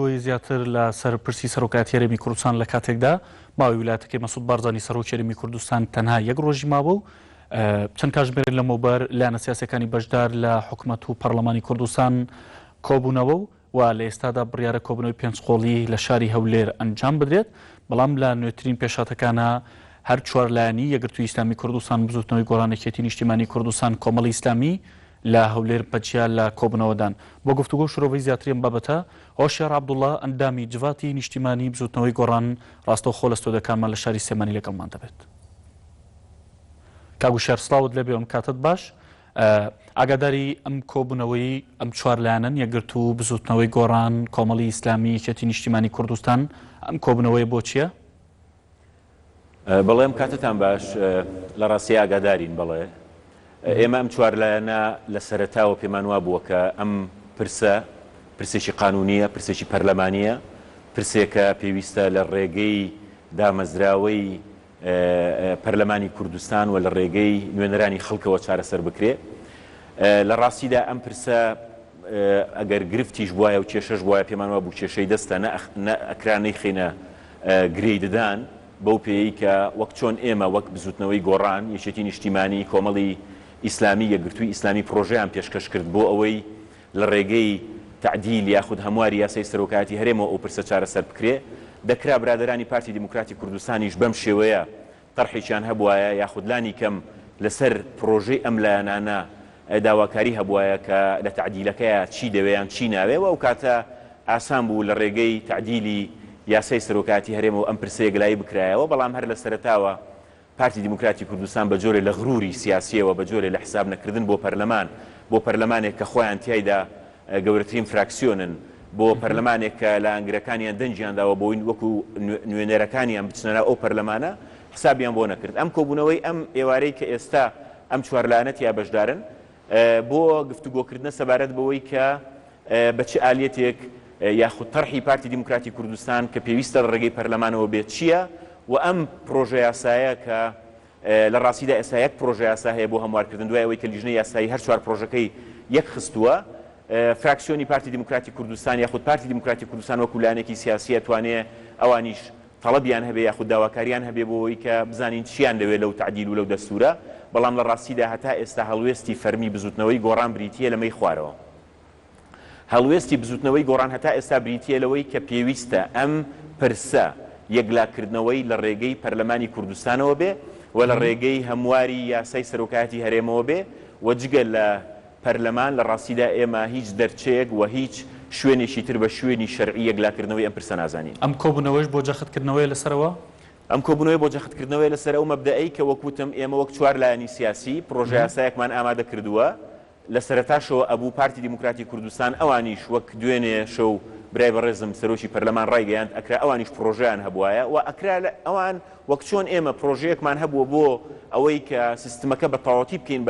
زیاتر لە سەرپرسی سەرۆکایەتی هەرێمی کوردستان لە کاتێکدا ماوەی ویلایەتەکەی مەسعود بارزانی سەرۆکی هەرێمی کوردستان تەنها یەک ڕۆژی ماوە و چەند کاتژمێر لەمەوبەر لایەنە سیاسیەکانی بەشدار لە حکوومەت و پەرلەمانی کوردستان کۆبوونەوە و لە ئێستادا بڕیارە کۆبوونەوەی پێنجقۆڵی لە شاری هەولێر ئەنجام بدرێت، بەڵام لە نوێترین پێشاتەکانە هەر چوارلایەنی یەکگرتووی ئیسلامی کوردستان، بزوتنەوەی گۆڕانێکیەتی نیشتیمانی کوردستان، کۆمەڵی ئیسلامی لە هەولێر بەجیا لە کۆبوونەوەدان. بۆ گفتوگۆ شۆرەوەی زیاترین بابەتە هۆشیار عەبدوڵڵا ئەندامی جڤاتی نیشتیمانی بزوتنەوەی گۆڕان ڕاستەوخۆ لە ستۆدیۆکانمان لە شاری سێمانی لەگەڵمان دەبێت. کاگوشار سڵاوت لەبێ ئەم کاتت باش. ئاگاداری ئەم کۆبوونەوەی ئەم چوارلایەنن یەکگرتوو بزوتنەوەی گۆڕان، کۆمەڵی ئیسلامی، یەکێتی نیشتیمانی کوردستان، ئەم کۆبوونەوەی بۆ چییە؟ بەڵێ ئەم کاتتان باش، لە ڕاستی ئاگادارین. بەڵێ ئێمە ئەم چوارلایەنە لە سەرەتاوە پێمان وا بووە کە ئەم پرسێکی قانونیە، پرسێکی پەرلەمانیە، پرسێکە پێویستە لە ڕێگەی دامەزراوەی پەرلەمانی کوردستان و لە ڕێگەی نوێنەرانی خەڵکەوە چارەسەر بکرێ. لە ڕاستیدا ئەم پرسە ئەگەر گرفتیش بواە و کێشەش بواە پێمان وا بوو کێشەی دەستە نە ئەکرانەی خێنە گرەی ددان بەو پێی کە وەک چۆن ئێمە وەک بزوتنەوەی گۆڕان، یەکێتی نیشتیمانی، کۆمەڵی ئیسلامی، یەکگرتووی ئیسلامی پرۆژەیان پێشکەش کرد بۆ ئەوەی لە ڕێگەی تعدیل یاخود هەمواری یاسای سەرۆکایەتی هەرێمەوە ئەو پرسە چارەسەر بکرێ. دەکرا برادەرانی پارتی دیموکراتی کوردستانیش بەم شێوەیە تەرحێکیان هەبوایە یاخود لانی کەم لەسەر پرۆژەی ئەم لایەنانە داواکاری هەبوایە کە لە تعدیلەکەیە چی دەوێیان چی ناوێ و ئەو کاتە ئاسان بوو لە ڕێگەی تعدیلی یاسای سەرۆکایەتی هەرێمەوە ئەم پرسەیە گلایی بکرایەوە. بەڵام هەر لە سەرەتاوە پارتی دیموکراتی کوردستان بە جۆرێ لە غروری سیاسیەوە، بە جۆرێ لە حساب نەکردن بۆ پەرلەمانێک کە خۆیان تیایدا گەورەترین فراکسیۆنن، بۆ پەرلەمانێک کە لە ئەنگرەکانیان دەنجیانداوە بۆی وەکو نوێنەرەکانیان بچنەرە ئەو پەرلەمانە حسابیان بۆ نەکرد. ئەم کۆبوونەوەی ئەم ئێوارەی کە ئێستا ئەم چوارلایەنەت یا بەشدارن بۆ گفتوگۆکردنە سەبارەت بەوەی کە بە چ ئالیەتێک یاخود تەرحی پارتی دیموکراتی کوردستان کە پێویستە لە ڕێگەی پەرلەمانەوە بێت چییە و ئەم پرۆژە یاسایە کە لە ڕاستیدا ئێستا یەک پرۆژە یاسا هەیە بۆ هەموارکردن دوای ئەوەی کە لیژنەی یاسایی هەر چوار پرۆژەکەی یەک خستووە. فراکسیۆنی پارتی دیموکراتی کوردستان یاخود پارتی دیموکراتی کوردستان وەکو لایەنێکی سیاسی ئەتوانێ ئەوانیش تەڵەبیان هەبێ یاخود داواکاریان هەبێ بۆەوەی کە بزانین چیان دەوێت لەو تعدیل و لەو دەستورە. بەڵام لە ڕاستیدا هەتا ئێستا هەڵوێستی فەرمی بزوتنەوەی گۆڕان بریتیە لەمەی خوارەوە. هەڵوێستی بزوتنەوەی گۆڕان هەتا ئێستا بریتیە لەوەی کە پێویستە ئەم پرسە یەکلاکردنەوەی لە ڕێگەی پەرلەمانی کوردستانەوە بێ و لە ڕێگەی هەمواری یاسای سەرۆکایەتی هەرێمەوە بێ و جگە لە پەرلەمان لە ڕاستیدا ئێمە هیچ دەرچەیەک و هیچ شوێنێکی تر بە شوێنی شەرعی یەکلاکردنەوەی ئەم پرسە نازانین. ئەم کۆبوونەوەش بۆ جەختکردنەوەی لەسەرەوە؟ ئەم کۆبوونەوەی بۆ جەختکردنەوەی لەسەر ئەو مەبدەئی کە وەکوتم ئێمە وەک چوار لایەنی سیاسی پرۆژە یاسایەکمان ئامادە کردووە. لە سەرەتاشەوە ئەبوو پارتی دیموکراتی کوردستان ئەوانیش وەک دوێنێ شەو برای بەڕێزم سەرۆکی پەرلەمان ڕایگەیاند ئەکرا ئەوانیش پرۆژەیان هەبوایە و ئەکرا ئەوان وەک چۆن ئێمە پرۆژەیەکمان هەبووە بۆ ئەوەی کە سیستمەکە بە تەواوەتی بکەین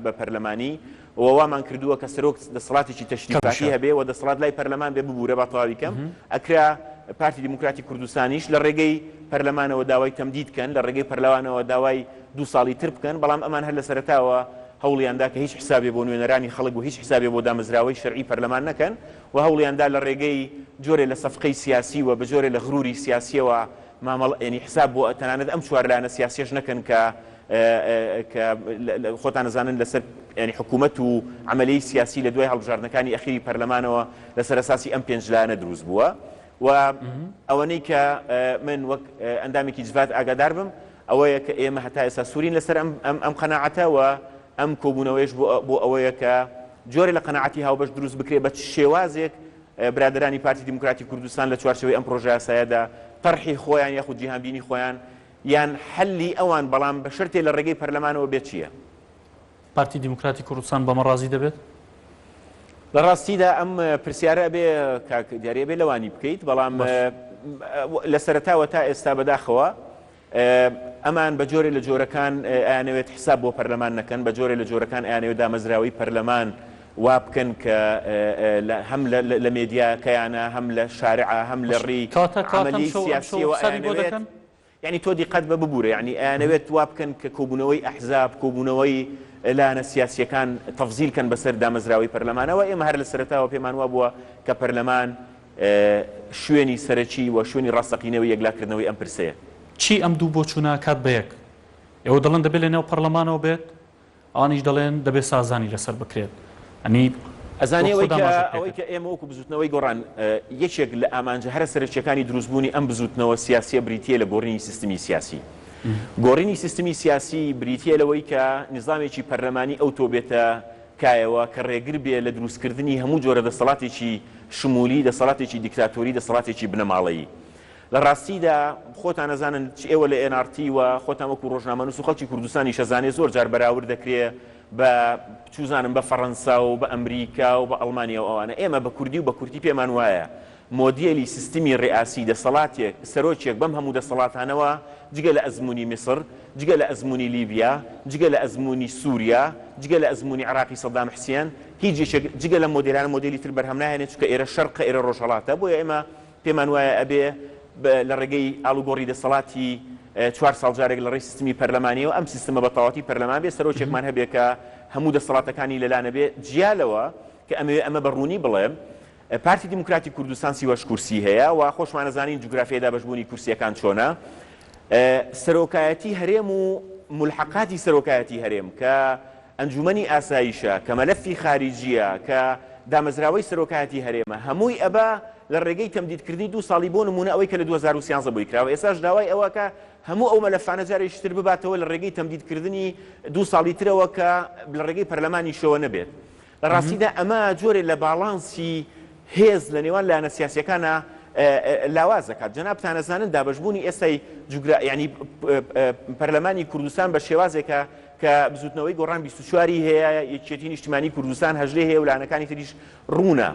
بە پەرلەمانی ووامان کردووە کە سەرۆک دەسەڵاتێکی تەشریفاتی هەبێ و دەسەڵات لای پەرلەمان بێ ببوورە بە تەواوی کەم. ئەکرا پارتی دیموکراتی کوردستانیش لە ڕێگەی پەرلەمانەوە داوای تەمدید بکەن، لە ڕێگەی پەرلەمانەوە داوای 2 ساڵی تر بکەن. بەڵام ئەمان هەر لە سەرەتاوە هەوڵیاندا کە هیچ حسابێ بۆ نوێنەرانی خەڵک و هیچ حسابێ بۆ دامەزراوەی شەرعی پەرلەمان نەکەن و هەوڵیاندا لە ڕێگەی جۆرێ لە سەفقەی سیاسی و بە جۆرێ لە غروری سیاسیەوە مامەڵ ینی حساب بۆ تەنانەت ئەم چوارلایەنە سیاسیەش نەکەن کە خۆتان نەزانن لەسەر ینی حکوومەت و عملی سیاسی لە دوای هەڵبژاردنەکانی ئەخیری پەرلەمانەوە لەسەر ئەساسی ئەم پێنج لایەنە دروست بووە و ئەوەنەی کە من وەک ئەندامێکی جڤات ئاگادار بم ئەوەیە کە ئێمە هەتا ئێستا سوورین لەسەر ئەم قەناعەتەوە ئەم کۆبوونەوەیش بۆ ئەوەیە کە جۆرێ لە قەناعەتی هاوبەش دروست بکرێ بە شێوازێک برادرانی پارتی دیموکراتی کوردستان لە چوارچێوەی ئەم پرۆژە یاسایەدا تەرحی خۆیان یاخود جیهانبینی خۆیان یان حەلی ئەوان بەڵام بە شەرتێ لە ڕێگەی پەرلەمانەوە بێت چییە؟ پارتی دیموکراتی کوردستان بەمە ڕازی دەبێت؟ لە ڕاستیدا ئەم پرسیارە بێ دیارە بێ لەوانی بکەیت، بەڵام لە سەرەتاوە تا ئێستا بەداخەوە ئەمان بە جۆرێ لە جۆرەکان ئەیانەوێت حساب بۆ پەرلەمان نەکەن، بە جۆرێ لە جۆرەکان ئەیانەوێت دامەزراوەی پەرلەمان وا بکەن کە هەم لە مێدیاکەیانە هەم لە شارعە هەم لە ڕێی عەمەلی سیاسیەوە ئەیانەوێت یعنی تۆ دیقەت بە ببوورە، یعنی ئەیانەوێت وا بکەن کە کۆبوونەوەی ئەحزاب، کۆبوونەوەی لایەنە سیاسیەکان تەفزیلکەن بەسەر دامەزراوەی پەرلەمانەوە. ئێمە هەر لە سەرەتاوە پێمان وا بووە کە پەرلەمان شوێنی سەرەکی و شوێنی ڕاستەقینەوەی یەکلاکردنەوەی ئەم پرسەیە. چی ئەم دوو بۆ چوونە کات بە یەک؟ ئێوە دەڵێن دەبێت لە نێو پەرلەمانەوە بێت، ئەوانیش دەڵێن دەبێت سازانی لەسەر بکرێت. ئەنی ئەزانێ ئەوەی کە ئێمە وەکو بزوتنەوەی گۆڕان یەکێک لە ئامانجە هەرە سەرچیەکانی دروستبوونی ئەم بزوتنەوە سیاسیە بریتیە لە گۆڕینی سیستمی سیاسی. گۆڕینی سیستمی سیاسی بریتیە لەوەی کە نظامێکی پەرلەمانی ئەو تۆ بێتە کایەوە کە ڕێگر بێ لە دروستکردنی هەموو جۆرە دەسەڵاتێکی شمولی، دەسەڵاتێکی دیکتاتۆری، دەسەڵاتێکی بنەماڵەیی. لە ڕاستیدا خۆتان نەزانن ئێوە لە NRT و خۆتان وەکو ڕۆژنامەنووس و خەڵکی کوردستانی شەزانێ زۆر جار بەراورد دەکرێت بە چوزانم بە فەڕەنسا و بە ئەمریکا و بە ئەڵمانیا و ئەوانە. ئێمە بە کوردی و بە کورتی پێمان وایە مۆدیێلی سیستمی ڕێئاسی دەسەڵاتێک سەرۆکێک بەم هەموو دەسەڵاتانەوە جگە لە ئەزمموی میسر، جگە لە ئەزمموی لیبیا، جگە لە ئەزمموی سووریا، جگە لە ئەزمموی عراقی سەدام حوسێن، هیچ جگە لە مۆدیلانە مۆدیلی تر بەرهەم ناهێنێت چونکە ئێرە شەرقە ئێرە ڕۆژهەڵاتە. بۆیە ئێمە پێمان وایە ئەبێ لە ڕێگەی ئاڵوگۆڕی دەسەڵاتی 4 ساڵ جارێک لە ڕێی سیستمی پەرلەمانیەوە ئەم سیستمە بە تەواوی پەرلەمان بێ، سەرۆکێکمان هەبێ کە هەموو دەسەڵاتەکانی لەلانە بێ. جیالەوە کە ئەمە بەڕوونی بڵێم پارتی دیموکراتی کوردستان 36 کورسی هەیە و خۆشمانەزانین جوگرافیای دابەشبوونی کورسیەکان چۆنە. سەرۆکایەتی هەرێم و ملحقاتی سەرۆکایەتی هەرێم کە ئەنجومەنی ئاسایشە، کە مەلەفی خارجیە، کە دامەزراوەی سەرۆکایەتی هەرێمە، هەمووی ئەبا لە ڕێگەی تەمدیدکردنی 2 ساڵی بۆ نمونە ئەوەی کە لە 2013 بۆی کراوە. ئێستاش داوای ئەوە کە هەموو ئەو مەلەفانە جارێکتر بباتەوە لە ڕێگەی تەمدیدکردنی 2 ساڵی ترەوە کە لە ڕێگەی پەرلەمانی شەوە نەبێت. لە ڕاستیدا ئەمە جۆرێ لە باڵانسی هێز لە نێوان لایەنە سیاسیەکانە لاواز دەکات. جەنابتان ئەزانن دابەشبوونی ئێستای ینی پەرلەمانی کوردستان بە شێوازێکە کە بزوتنەوەی گۆڕان 24 هەیە، یەکێتی نیشتیمانی کوردستان هەژدە هەیە و لایەنەکانی تریش ڕوونە.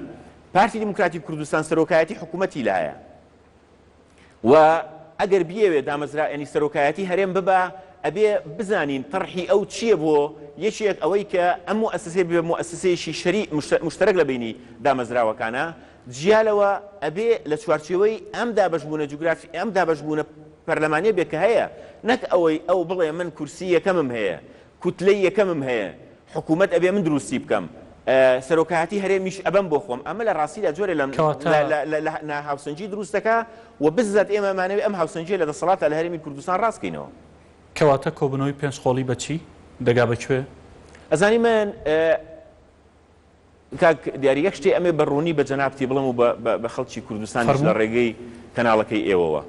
پارتی دیموکراتی کوردستان سەرۆکایەتی حکوومەتی لایە و ئەگەر بیەوێ دامەزرا ینی سەرۆکایەتی هەرێم ببە ئەبێ بزانین تەڕحی ئەو چییە بۆ یەکێک ئەوەی کە ئەم مؤسسەی بێ مؤسسەیەکی شەریک مشترک لە بینی دامەزراوەکانە. جیالەوە ئەبێ لە چوارچێوەی ئەم دابەشبوونە جوگرافی ئەم دابەشبوونە پەرلەمانیە بێ کە هەیە، نەک ئەوەی ئەو بڵێ من کورسی یەکەمم هەیە، کوتلەی یەکەمم هەیە، حکوومەت ئەبێ من دروستی بکەم، سەرۆکایەتی هەرێمیش ئەبەم بۆ خۆم. ئەمە لە ڕاستیدا جۆرە لە هاوسەنجی دروستەکە و بزات ئێمەمانەوێ ئەم هاوسەنجیە لە دەسەڵاتە لە هەرێمی کوردستان ڕاستکەینەوە. کەواتە کۆبنەوەی پێنج خۆڵی بەچی دەگا بەکوێ؟ ئەزانی من کاک دیاری یەک شتێ ئەمێ بەڕوونی بە جەنابتی بڵم و بە خەڵکی کوردستانیش لە ڕێگەی کەناڵەکەی ئێوەوە.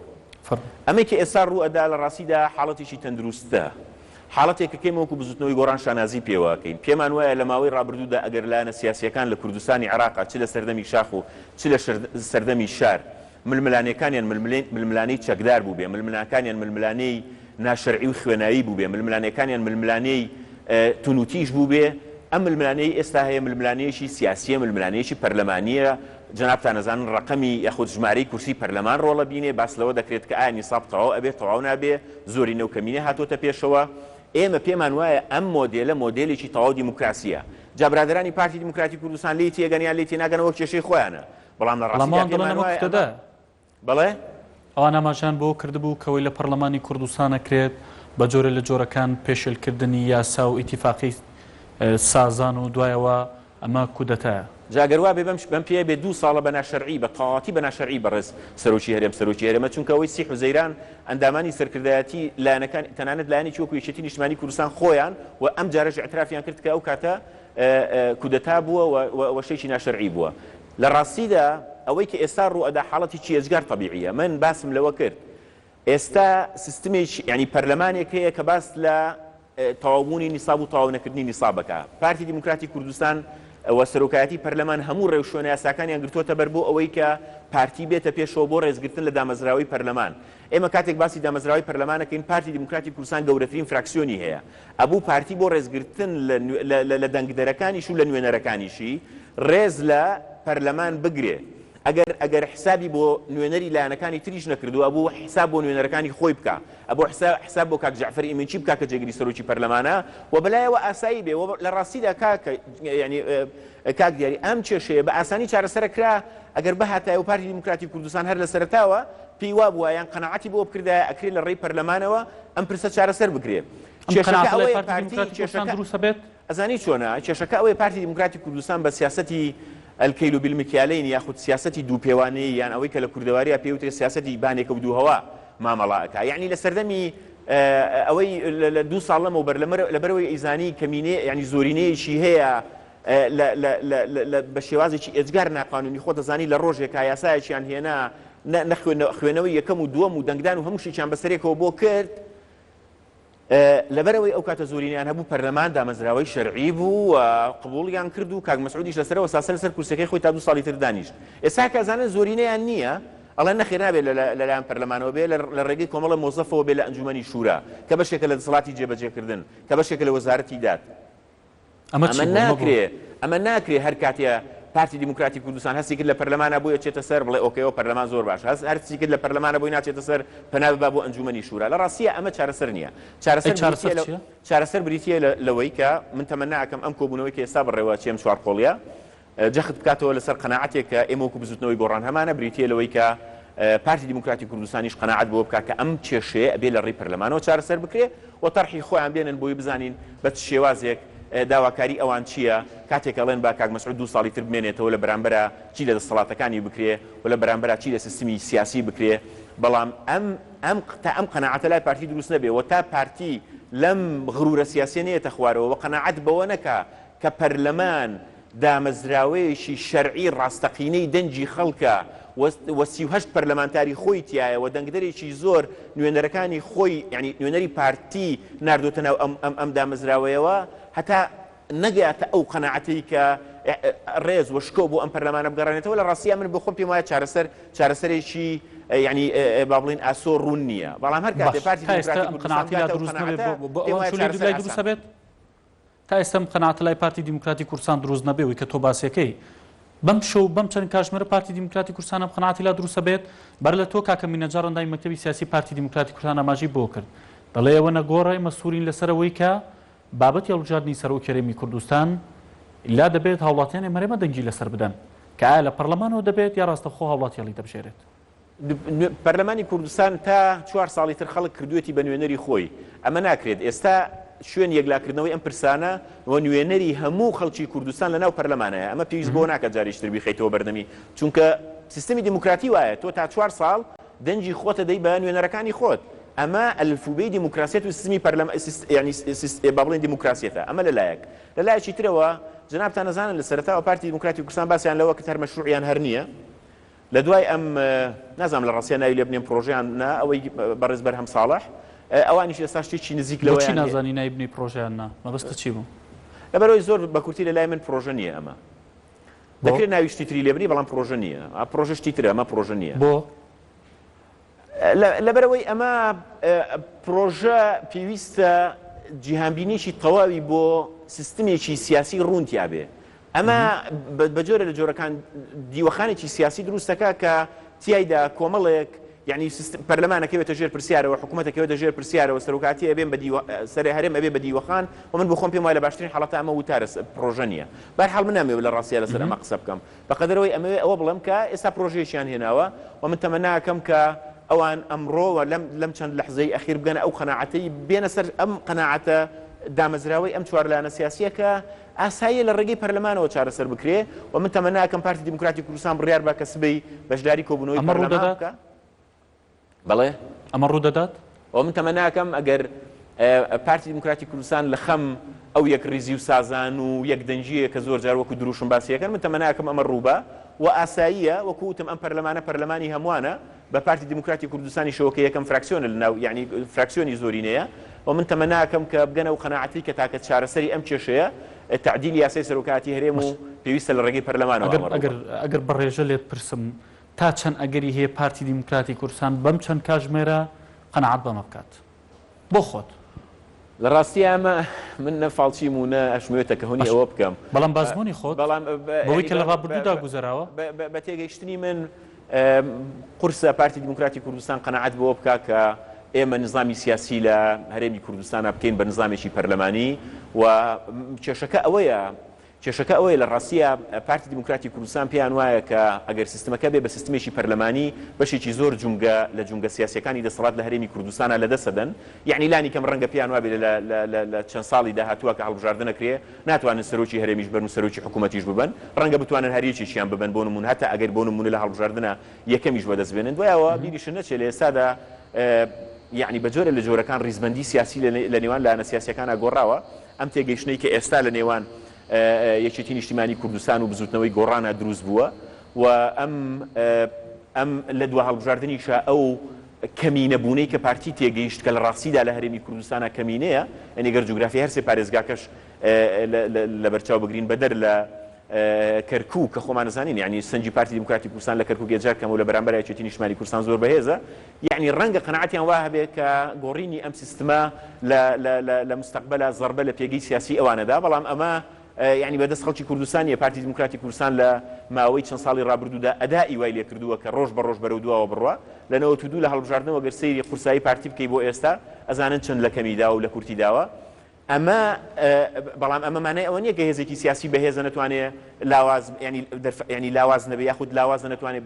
ئەمەی کە ئێستا ڕوو ئەدا لە ڕاستیدا حاڵەتێکی تەندروستە، حاڵەتێک کە کەمەوەکو بزوتنەوەی گۆڕان شانازی پێوەکەین. پێمان وایە لە ماوەی ڕابردوودا ئەگەر لایەنە سیاسیەکان لە کوردستانی عێراق چ لە سەردەمی شاخ و چ لە سەردەمی شار ململانەکانیان ململانەی چەکدار بوو بێ، ململانەکانیان ململانەی ناشەرعی و خوێناوی بوو بێ، ململانەکانیان ململانەی تونوتیش بوو بێ، ئەم ململانەی ئێستا هەیە ململانەیەکی سیاسیە، ململانەیەکی پەرلەمانیە. جەنابتان ئەزانن ڕقەمی یاخود ژمارەی کورسی پەرلەمان ڕۆڵە بینێ، باس لەوە دەکرێت کە ئایا نیساب تەواو ئەبێت تەواو نابێ، زۆری نەوکەمینە هاتۆتە پێشەوە. ئێمە پێمان وایە ئەم مۆدێلە مۆدێلێکی تەواو دیموکراسیە. جا برادرانی پارتی دیموکراتی کوردستان لی تێگەنیان لی تێناگەنەوە کێشەی خۆیانە، بەڵام لە ڕاستیدا پێمان وایە بەڵێ ئەوان ئاماژیان بۆ کردبوو کەوەی لە پەرلەمانی کوردستان ئەکرێت بە جۆرە لە جۆرەکان پێشێلکردنی یاسا و ئیتیفاقی سازان و دوایەوە ئەمە کودەتایە. جاگەروا بێ بەم پێ بێ 2 ساڵە بە ناشەرعی بە تەواوی بە ناشەرعی بەڕێز سەرۆکی هەرێمە چونکە ئەوەی سی حوزەیران ئەندامانی سەرکردایەتی لایەنەکان تەنانەت لایەنێکی وەکو یەکێتی نیشتیمانی کوردستان خۆیان و ئەم جارەش ئەترافیان کرد کە ئەو کاتە کودەتا بووە و شەیەکی ناشەرعی بووە. لە ڕاستیدا ئەوەی کە ئێستا ڕوئەدا حاڵەتی ێجگار تەبیعیە. من باسم لەوە کرد ئێستا سیستمێکی ینی پەرلەمانێک هەیە کە باس لە تەواوبوونی نیساب و تەواو نەکردنی نیسابەکە. پارتی دیموکراتی کوردستان و سەرۆکایەتی پەرلەمان هەموو ڕێوشۆنە یاساکانیان گرتووەتە بەر بۆ ئەوەی کە پارتی بێتە پێشەوە بۆ ڕێزگرتن لە دامەزراوەی پەرلەمان. ئێمە کاتێک باسی دامەزراوەی پەرلەمانەکەین پارتی دیموکراتی کوردستان گەورەترین فراکسیۆنی هەیە. ئەبوو پارتی بۆ ڕێزگرتن لە دەنگدەرەکانیش و لە نوێنەرەکانیشی ڕێز لە پەرلەمان بگرێ. ئەگەر حسابی بۆ نوێنەری لایەنەکانی تریش نەکردو ئەبوو حساب بۆ نوێنەرەکانی خۆی بکە، ئەبوو حساب بۆ کاک جەعفەری ئیمنچی بکە کە جێگیری سەرۆکی پەرلەمانە و بەلایەوە ئاسایی بێ. لە ڕاستیدا کاک دیاری ئەم کێشەیە بە ئاسانی چارەسەرە کرا ئەگەر بەهاتایە و پارتی دیموکراتی کوردستان هەر لە سەرەتاوە پێی وا بووە یان قەنەعەتی بۆ بکردایە ئەکرێت لە ڕێی پەرلەمانەوە ئەم پرسە چارەسەر بکرێت. ئەزانی چۆنە کێشەکە ئەوەی پارتی دیموکراتی کوردستان بە سیاسەتی الكيلو بالمكيالين ياخذ سياستي دو بيواني يعني اوي كلا كردواريا بيوتري سياستي بانيك ودو هوا ما ملاكا يعني لسردمي اوي دو ساڵ لەمەوبەر لەبەرەوەی ئەیزانی کەمینێ يعني زۆرینەیەکی هەیە بە شێوازێکی ئێجگار ناقانونی خۆ دەزانی لە ڕۆژێکا یاسایەکیان هێنا خوێنەوەی یەکەم و دووەم و دەنگدان و هەمووشیان بەسەرێکەوە بۆ کرد لەبەرەوەی ئەو کاتە زۆرینیان هەبوو پەرلەمان دامەزراوەی شەرعی بوو و قبوڵیان کرد و کاک مەسعودیش لەسەرەوە ساسە لەسەر کورسەکەی خۆی تا 2 ساڵی تر دانیشت ئێستا کەزانن زۆرینەیان نییە ئەڵێ نەخێر نابێت لەلایەن پەرلەمانەوە بێ لە ڕێگەی کۆمەڵە مۆزەفەوە بێ لە ئەنجومەنی شورا کە بەشێکە لە دەسەڵاتی جێبەجێکردن کە بەشێکە لە وەزارەتی دات ئەمە ناکرێ هەر کاتێ پارتی دیموکراتی کوردستان هەستی کرد لە پەرلەمانە بۆیە چێتە سەر بڵێ ئۆکەیەوە پەرلەمان زۆر باش هەستی کرد لە پەرلەمانە بۆی ناچێتە سەر پەنا ببا بۆ ئەنجومەنی شورا لە ڕاستیە ئەمە چارەسەر نییە چارەسەر بریتیە لەوەی کە من تەمەناکەم ئەم کۆبوونەوەی کە ئێستا بڕێوە چێم چوار قۆڵیە جەخت بکاتەوە لەسەر قەناعەتێک کە ئێمە وەکو بزوتنەوەی بۆ ڕان هەمانە بریتیە لەوەی کە پارتی دیموکراتی کوردستانیش قەناعەت بۆ بکات کە ئەم کێشەیە ئەبێ لە ڕێی پەرلەمانەوە چارەسەر بکرێ و تەرحی خۆیان بێنن بۆی بزانین بە چ شێوازێک داواکاری ئەوان چییە کاتێک ئەڵێن با کاک مەسعود 2 ساڵی تر بمێنێتەوە لە بەرامبەرە چی لە دەسەڵاتەکانی بکرێ و لە بەرامبەرە چی لە سیستمی سیاسی بکرێ بەڵام ئەم قەناعەتە لای پارتی دروست نەبێ و تا پارتی لەم غرورە سیاسی نێتە خوارەوە و قەناعەت بەوە نەکا کە پەرلەمان دامەزراوەیەکی شەرعی ڕاستەقینەی دەنجی خەڵکە و 38 پەرلەمانتاری خۆی تایە و دەنگدەرێکی زۆر نوێنەرەکانی خۆی یعنی نوێنەری پارتی ناردۆتە ناو ئەم دامەزراوەیەوە هەتا نەگەیاتە ئەو قەناعەتەی کە ڕێز و شکۆ بۆ ئەم پەرلەمانە بگەڕێنێتەوە لە ڕاستیە من بۆ خۆم پێم وایە چارەسەرێکی یعنی با بڵین ئاسۆ ڕوون نییە بەڵام هەر کاتێ پارتی دیموکراتی تا ئێستا قەناعەت لای پارتی دیموکراتی کوردستان دروست نەبێەوەی کە تۆ باسیەکەی بەم شەو بەم چەند کاتژمێرە پارتی دیموکراتی کوردستان ئەم قەناعەتی لا دروستە بێت بەر لە تۆ کاکە مینەجار ڕەنداوی مەکتەبی سیاسی پارتی دیموکراتی کوردستان ئاماژەی بۆ کرد دەڵێ ئەوە نەگۆڕە ئێمە سوورین لەسەرەوەی کە بابەتی هەڵبژاردننی سەر و کێرەمی کوردستان لا دەبێت هاوڵاتیان ئێمەرێمە دەنگی لەسەر بدەن کە ئایا لە پەرلەمانەوە دەبێت یا ڕاستەخۆ هاوڵاتیاڵی دەبژێرێت پەرلەمانی کوردستان تا 4 ساڵی تر خەڵک کردوێتی بە نوێنەری خۆی ئەمە ناکرێت ئێستا شوێن یەکلاکردنەوەی ئەم پرسانە و نوێنەری هەموو خەڵکی کوردستان لەناو پەرلەمانەیە ئەمە پێویست بۆ ناکات جاریشتر بیخەیتەوە بەردەمی چونکە سیستەمی دیموکراتی وایە تۆ تا 4 ساڵ دەنجی خۆتە دەی بە نوێنەرەکانی خۆت ئەمە ئەلفوبەی دیموکراسیەت و سیستمی ینی با بڵێن دیموکراسیەتە ئەمە لەلایەکی ترەوە جنابتان نەزانن لە سەرەتاوە پارتی دیموکراتی کوردستان باسییان لەوە کە هەر مەشروعیان هەر نییە لە دوای ئەم نازانم لە ڕاستیە ناوی لێ بنێم پرۆژیان نا ئەوەی بەڕێز بەرهەم ساڵح ئەوانیش ئێستا شتێکی نزیک لەوە چی نازانی نایبنی پرۆژیان نا مەبەستە چی بوو لەبەرەوەی زۆر بە کورتی لە لای من پرۆژە نییە ئەمە دەکرێت ناوی شتی تری لێبنی بەڵام پرۆژە نییە پرۆژە شتی ترە ئەمە پرۆژە نییە بۆ لەبەرەوەی ئەمە پرۆژە پێویستە جیهانبینیشی تەواوی بۆ سیستمێکی سیاسی ڕوونتیا بێ ئەمە بەجۆرە لە جۆرەکان دیوەخانێکی سیاسی دروستەکە کە تیایدا کۆمەڵێک یعنی پەرلەمانەکەوێتە ژێر پرسیارەوە حکوومەتەکەوێتە ژێر پرسیارەوە سەرۆکاتی ئەبێن سەرێ هەرێم ئەبێ بە دیوەخان و من بۆ خۆم پێم وایە لە باشترین حاڵەتە ئەمە وتارە پرۆژە نییە بەرحاڵ من نامەوێت لە ڕاستیە لەسەر ئەمە قسە بکەم بەقەدرەوەی ئەمەوێ ئەوە بڵێم کە ئێستا پرۆژەیەکیان هێناوە و من تەمەناکەم کە ئەوان ئەمڕۆ لەم چەند لەحزەی ئەخیر بگەنە ئەو قەناعەتەی بێنە سەر ئەم قەناعەتە دامەزراوەی ئەم چوار لایەنە سیاسیە کە ئاسایی لە ڕێگەی پەرلەمانەوە چارەسەر بکرێ و من تەمەناکەم پارتی دیموکراتی کوردستان بڕیار بە کە سبەی بەشداری کۆبوونەوەی پەرلەمان بکە بەڵێ ئەمە ڕوو دەدات و من تەمەناکەم ئەگەر پارتی دیموکراتی کوردستان لە خەم ئەو یەک ریزی و سازان و یەک دەنجیە کە زۆر جار وەکو دروشم باسیەکەن من تەمەناکەم ئەمە ڕووبە و ئاساییە وەکو وتم ئەم پەرلەمانە پەرلەمانی هەمووانە بە پارتی دیموکراتی کوردستانی شەوەکە یەکەم فراکسیۆنە لەناو یعنی فراکسیۆنی زۆرینەیە و من تەمەناکەم کە بگەنە و قەناعەتی کە تاکە چارەسەری ئەم کێشەیە تعدیل یاسای سەرۆکاتی هەرێم و پێویستە لە ڕێگەی پەرلەمانەوە ئەگەر بەڕێژە لێت پرسم تا چەند ئەگەری هەیە پارتی دیموکراتی کوردستان بەم چەند کاتژمێرە قەناعەت بەمە بکات بۆ خۆت لە ڕاستی ئەمە من نەفاڵچیم و نە ئەشمێتە کە هۆنی ئەوە بکەم بەڵام بازمۆنی خۆت بەوەی کە لە ڕابردوودا گوزەراوە بە تێگەیشتنی من قورسە پارتی دیموکراتی کوردستان قەناعەت بۆ بکات کە ئێمە نظامی سیاسی لە هەرێمی کوردستانە بکەین بە نظامێکی پەرلەمانی و کێشەکە ئەوەیە کێشەکە ئەوەیە لە ڕاستیە پارتی دیموکراتی کوردستان پێیان وایە کە ئەگەر سیستمەکە بێ بە سیستمێکی پەرلەمانی بەشێکی زۆر لە جونگە سیاسیەکانی دەسەڵات لە هەرێمی کوردستانە لەدەسەدەن، یعنی لانی کەم ڕەنگە پێیان وابێت لە چەند ساڵی داهاتووە کە هەڵبژاردن نەکرێ ناتوانن سەرۆکی هەرێمیش بن و سەرۆکی حکوومەتیش ببن، ڕەنگە بتوانن هەریەکێکیان ببن بۆ نمونە هەتا ئەگەر بۆ نمونە لە هەڵبژاردنە یەکەمیش بەدەست بێنن. دوایەوە بیریشن نەچێت لە ئێستادا یعنی بە جۆرە لە جۆرەکان ڕیزبەندی سیاسی لە نێوان لایەنە سیاسیەکانە گۆڕاوە. ئەم تێگەیشتنەی کە ئێستا لە نێوان یەکێتی نیشتیمانی کوردستان و بزوتنەوەی گۆڕانە دروست بووە و ئەم لە دو هەڵبژاردنیشە ئەو کەمینەبوونەی کە پارتی تێگەیشت کە لە ڕاستیدا لە هەرێمی کوردستانە کەمینەیە، ئەنی گەر جوگرافی هەرسێ پارێزگاکەش لە بەرچاو بگرین بەدەر لە کەرکووک کە خۆمان نزانین، یعنی سنجی پارتی دیموکراتی کوردستان لە کەرکووک یەکجار کەم و لە بەرامبەر یەکێتی نیشتیمانی کوردستان زۆر بەهێزە، یعنی ڕەنگە قەناعەتیان وا هەبێت کە گۆڕینی ئەم سیستمە لە مستەقبەلە زەربە لە پێگەی سیاسی ئەوانەدا، بەڵام ئەمە یعنی بەدەست خەڵکی کوردستانیە. پارتی دیموکراتی کوردستان لە ماوەی چەند ساڵی ڕابردوودا ئەدای وای لێ کردووە کە ڕۆژ بە ڕۆژ بەرەو دووەوە بڕوە لە 92 لە هەڵبژاردنەوە گەر سەیری قورسایی پارتی بکەی بۆ ئێستا ئەزانن چەند لە کەمیدا و لە کورتی داوە. ئەمە بەڵام ئەمە مانای ئەوە نییە کە هێزێکی سیاسی بەهێزە نەتوانێت لاواز ینی لاواز نەبێ یاخود لاواز نەتوانێت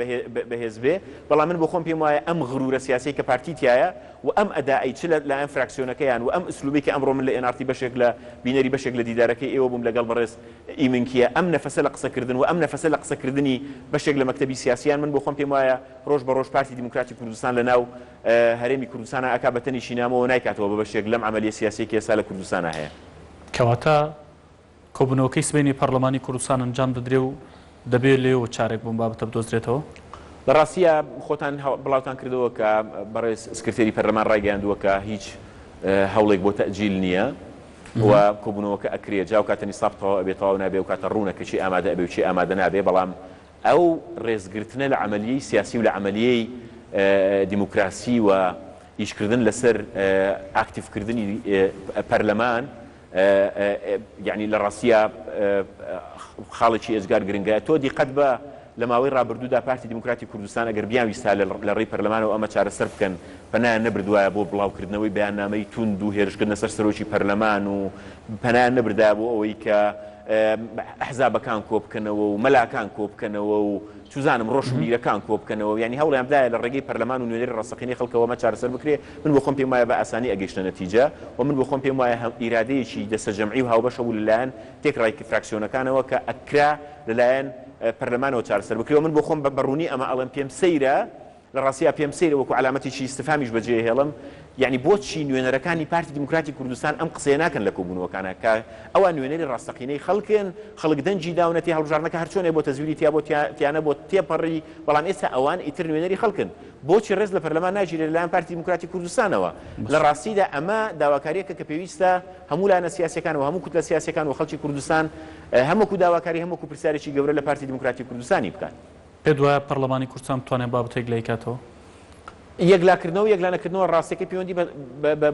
بەهێز بێ، بەڵام من بۆ خۆم پێم وایە ئەم غرورە سیاسی کە پارتی تایە و ئەم ئەدائی چ لە ئەم فراکسیۆنەکەیان و ئەم ئوسلوبی کە ئەمڕۆ من لە NRT بەشێک لە بینەری بەشێک لە دیدارەکەی ئێوە بووم لەگەڵ بەڕێز ئیمنکیە، ئەم نەفەسە لە قسەکردن و ئەم نەفەسە لە قسەکردنی بەشێک لە مەکتەبی سیاسیان من بۆ خۆم پێم وایە ڕۆژ بە ڕۆژ پارتی دیموکراتی کوردستان لە ناو هەرێمی کوردستانە ئەکا بەتەنیشی نامەوە نایکاتەوە بە بەشێک لەم عملیە سیاسی کە ئێستا لە کوردستانە هەیە. کەواتە کۆبوونەوەکەی سبەینی پەرلەمانی کوردستان ئەنجام دەدرێ و دەبێت لێەوە چارێک بۆم بابەتە بدۆزرێتەوە. لە ڕاستیە خۆتان بڵاوتان کردەوە کە بەڕێز سکرتێری پەرلەمان ڕایگەیاندووە کە هیچ هەوڵێک بۆ تەجیل نییە و کۆبوونەوەکە ئەکرێت جا و کاتە نیساب تەواو ئەبێت تەواو نابێ و کاتە ڕوونەکە چی ئامادە ئەبێ و چی ئامادە نابێ، بەڵام ئەو ڕێزگرتنە لە عملیەی سیاسی و لە عملیەی دیموکراسی و ئیشکردن لەسەر ئاکتیڤکردنی پەرلەمان یعنی لە ڕاستیە خاڵێکی ئێزگار گرنگە. تۆ دیقەت بە لە ماوەی ڕابردوودا پارتی دیموکراتی کوردستان ئەگەر بیانویستا لە ڕێی پەرلەمانەوە ئەمە چارەسەر بکەن پەنایان نەبردوایە بۆ بڵاوکردنەوەی بەیاننامەی توند و هێرشکردنە سەر سەرۆکی پەرلەمان و پەنایان نەبردایە بۆ ئەوەی کە ئەحزابەکان کۆ بکەنەوە و مەلاکان کۆ بکەنەوە و چوزانم ڕۆژمیرەکان کۆ بکەنەوە، یعنی هەوڵیان بدایە لە ڕێگەی پەرلەمان و نوێنەری ڕاستەقینەی خەڵکەوە مە چارەسەر بکرێ. من بۆ خۆم پێم وایە بە ئاسانی ئەگەیشتە نەتیجە و من بۆ خۆم پێم وایە ئیرادەیەکی دەستەجەمعی و هاوبەشە بوو لەلایەن تێکڕای فراکسیۆنەکانەوە کە ئەکرا لەلایەن پەرلەمانەوە چارەسەر بکرێەوە. من بۆ خۆم بەڕوونی ئەمە ئەڵێم پێم سەیرە لە ڕاستیە پێم سەیرە وەکو علامەتێکی استفهامیش بەجێ هێڵم، یعنی بۆچی نوێنەرەکانی پارتی دیموکراتی کوردستان ئەم قسەیە ناکەن لە کۆبوونەوەکانە کە ئەوە نوێنەری ڕاستەقینەی خەڵکن، خەڵک دەنجی داونەتی هەڵبژاردنەکە هەرچۆنێ بۆ تەزویری تیا بۆ تیانە بۆ تێپەڕی، بەڵام ئێستا ئەوان ئیتر نوێنەری خەڵکن، بۆچی ڕێز لە پەرلەمان ناگیرێت لەلایەن پارتی دیموکراتی کوردستانەوە؟ لە ڕاستیدا ئەمە داواکاریەکە کە پێویستە هەموو لایەنە سیاسیەکان و هەموو کوتلە سیاسیەکان و خەڵکی کوردستان هەمووکو داواکاری هەمووکو پرسیارێکی گەورە لە پارتی دیموکراتی کوردستانی بکات. پێ دوایە پەرلەمانی کوردستان بتوانێت بابەتێک لەیکاتەوە؟ یەکلاکردنەوە یەکلانەکردنەوە ڕاستەکە پەیوەندی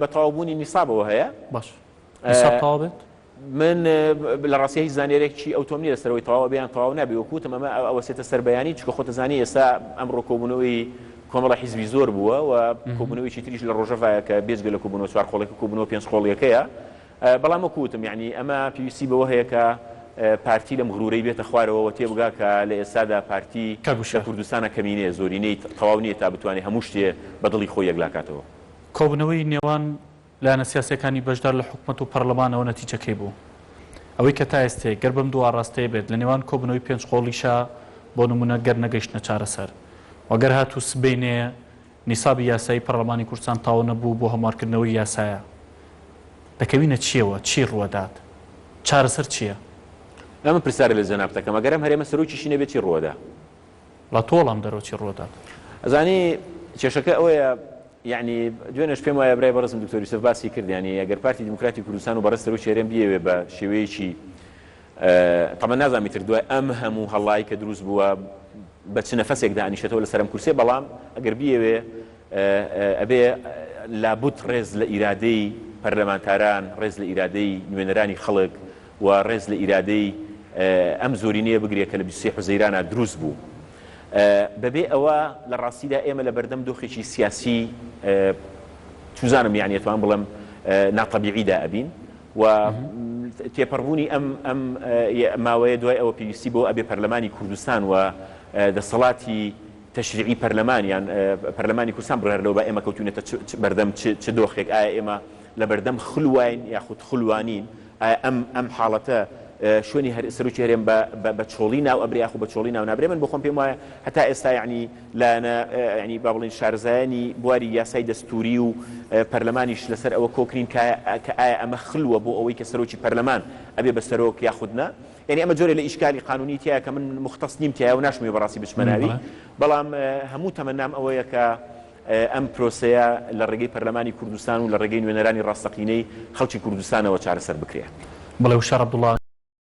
بە تەواوبوونی نیسابەوە هەیە. باش نیساب تەواو بێت؟ من لە ڕاستی هیچ زانێرێکی ئەوتۆم نیە لەسەرەوەی تەواو بێیان تەواو نابێ، وەکوتم ئەمە ئەوەسێتە سەربەیانی چکە خۆتە زانی ئێستا ئەمڕۆ کۆبوونەوەی کۆمەڵە حیزبی زۆر بووە و کۆبوونەوەیکی تریش لە ڕۆژەڤایە کە بێجگە لە کۆبوونەوە چوار خۆڵێکی کۆبوونەوە پێنج خۆڵیەکەیە، بەڵام وەکوتم یعنی ئەمە پێویستی بەوە هەیە کە پارتی لەم غرورەی بێتە خوارەوە تێبگا کە لە ئێستادا پارتی کوردستانە کەمینەیە زۆرینەی تەواو نییە تا بتوانێت هەموو شتێ بەدڵی خۆی یەکلاکاتەوە. کۆبوونەوەی نێوان لایەنە سیاسیەکانی بەشدار لە حکوومەت و پەرلەمانەوە نەتیجەکەی بوو ئەوەی کە تا ئێستێ گەر بەم دووە ڕاستەیە بێت لە نێوان کۆبوونەوەی پێنج خۆڵیشە بۆ نمونە گەر نەگەیشتنە چارەسەر وەگەر هاتوو سبەینێ نیسابی یاسایی پەرلەمانی کوردستان تاو نەبوو بۆ هەموارکردنەوەی یاسایە دەکەوینە چیەوە چی ڕوەدات چارەسەر چییە؟ ئەمە پرسیارە لە جەنابتەکەم ئەگەرم هەرێمە سەرۆکیشی نەبێت چی ڕوەدا لە تۆڵام دەرەوە چی ڕوەدات؟ ئەزانی کێشەکە ئەوەیە یعنی دوێنێش پێم وایە برای بەڕێزم دکتۆر یوسف باسی کرد، یعنی ئەگەر پارتی دیموکراتی کوردستان و بەڕێز سەرۆکی هەرێم بیەوێ بە شێوەیەکی تەمە نازانم تر دوای ئەم هەموو هەڵایی کە دروست بووە بە چ نەفەسێکدا ئەنیشێتەوە لە سەرم کورسێ، بەڵام ئەگەر بیەوێ ئەبێ لابوت ڕێز لە ئیرادەی پەرلەمانتاران، ڕێز لە ئیرادەی نوێنەرانی خەڵک و ڕێز لە ئیرادەی ئەم زۆرینەیە بگرێت کە لە 23 حوزەیرانە دروست بوو. بەبێ ئەوە لە ڕاستیدا ئێمە لە بەردەم دۆخێکی سیاسی توزانم یعنی ئەتوان بڵێم ناتەبیعیدا ئەبین و تێپەڕبوونی ئەم ماوەیە دوای ئەوە پێویستی بۆ ئەبێ پەرلەمانی کوردستان و دەسەڵاتی تەشریعی پەرلەمانیان پەرلەمانی کوردستان بڕێر لەوە بە ئێمە کەوتونێتە بەردەم چ دۆخێک ئایا ئێمە لە بەردەم خلوین یاخود خلوانین ئەم حاڵەتە شوێنی سەرروکی هەرێم بە چۆڵی ناو ئەبرێ یاخود بە چۆڵی ناو نابرێ من بۆ خۆم پێم وایە هەتا ئێستا یعنی لایەنە ینی با بڵین شارزایانی بواری یاسای دەستوری و پەرلەمانیش لەسەر ئەوە کۆکرین کە ئایا ئەمە خلووە بۆ ئەوەی کە سەرۆکی پەرلەمان ئەبێ بە سەرۆک یاخودنا یعنی ئەمە جۆرە لە ئیشکالی قانونی تایە کە من مختص نیم تایە و ناشمێ بەڕاستی بچمەناوی بەڵام هەموو تەمەنام ئەوەیە کە ئەم پرۆسەیە لە ڕێگەی پەرلەمانی کوردستان و لە ڕێگەی نوێنەرانی ڕاستەقینەی خەڵکی کوردستانەوە چارەسەر بکرێت. بەڵێ وشار عەبدوڵڵا